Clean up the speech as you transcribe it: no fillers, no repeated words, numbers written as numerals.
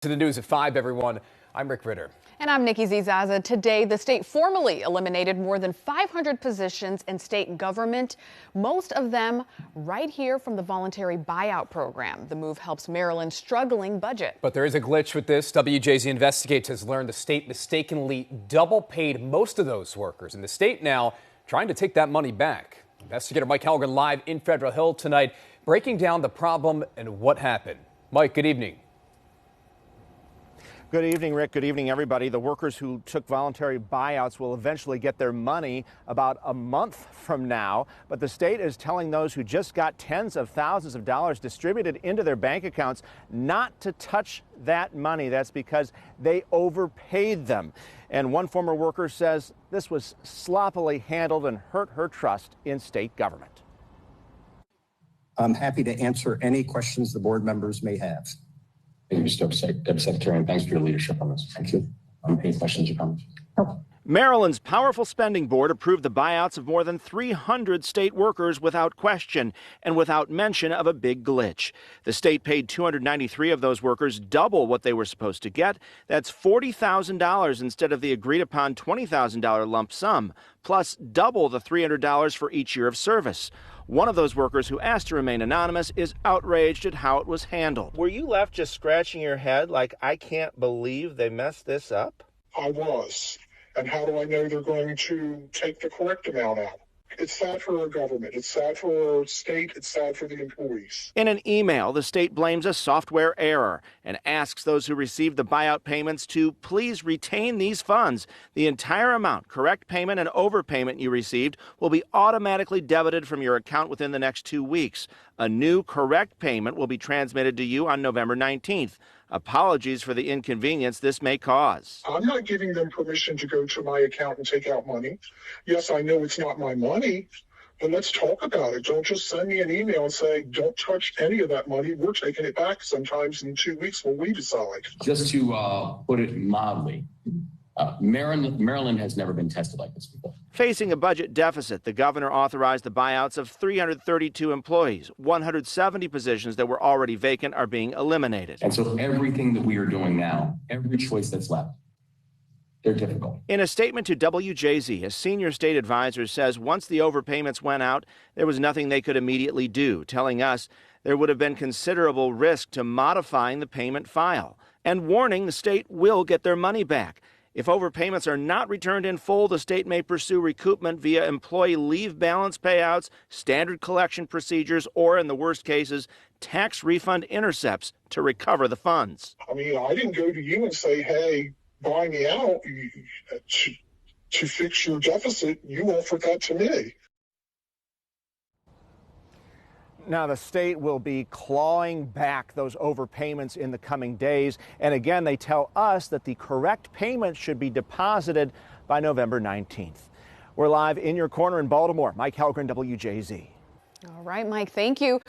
To the news at 5, everyone. I'm Rick Ritter. And I'm Nikki Zizaza. Today, the state formally eliminated more than 500 positions in state government, most of them right here from the voluntary buyout program. The move helps Maryland's struggling budget. But there is a glitch with this. WJZ Investigates has learned the state mistakenly double paid most of those workers, and the state now trying to take that money back. Investigator Mike Halloran live in Federal Hill tonight, breaking down the problem and what happened. Mike, good evening. Good evening, Rick. Good evening, everybody. The workers who took voluntary buyouts will eventually get their money about a month from now. But the state is telling those who just got tens of thousands of dollars distributed into their bank accounts not to touch that money. That's because they overpaid them. And one former worker says this was sloppily handled and hurt her trust in state government. I'm happy to answer any questions the board members may have. Thank you, Mr. Deputy Secretary, and thanks for your leadership on this. Thank you. Any questions or comments? No. Maryland's powerful spending board approved the buyouts of more than 300 state workers without question and without mention of a big glitch. The state paid 293 of those workers double what they were supposed to get. That's $40,000 instead of the agreed upon $20,000 lump sum, plus double the $300 for each year of service. One of those workers who asked to remain anonymous is outraged at how it was handled. Were you left just scratching your head like, I can't believe they messed this up? I was. And how do I know they're going to take the correct amount out? It's sad for our government. It's sad for our state. It's sad for the employees. In an email, the state blames a software error and asks those who received the buyout payments to please retain these funds. The entire amount, correct payment and overpayment you received, will be automatically debited from your account within the next 2 weeks. A new correct payment will be transmitted to you on November 19th. Apologies for the inconvenience this may cause. I'm not giving them permission to go to my account and take out money. Yes, I know it's not my money, but let's talk about it. Don't just send me an email and say, don't touch any of that money. We're taking it back sometimes in 2 weeks when we decide. Just to put it mildly, Maryland has never been tested like this before. Facing a budget deficit, the governor authorized the buyouts of 332 employees. 170 positions that were already vacant are being eliminated. And so everything that we are doing now, every choice that's left, they're difficult. In a statement to WJZ, a senior state advisor says once the overpayments went out, there was nothing they could immediately do, telling us there would have been considerable risk to modifying the payment file, and warning the state will get their money back. If overpayments are not returned in full, the state may pursue recoupment via employee leave balance payouts, standard collection procedures, or, in the worst cases, tax refund intercepts to recover the funds. I mean, I didn't go to you and say, hey, buy me out to fix your deficit. You offered that to me. Now, the state will be clawing back those overpayments in the coming days. And again, they tell us that the correct payment should be deposited by November 19th. We're live in your corner in Baltimore. Mike Halloran, WJZ. All right, Mike, thank you.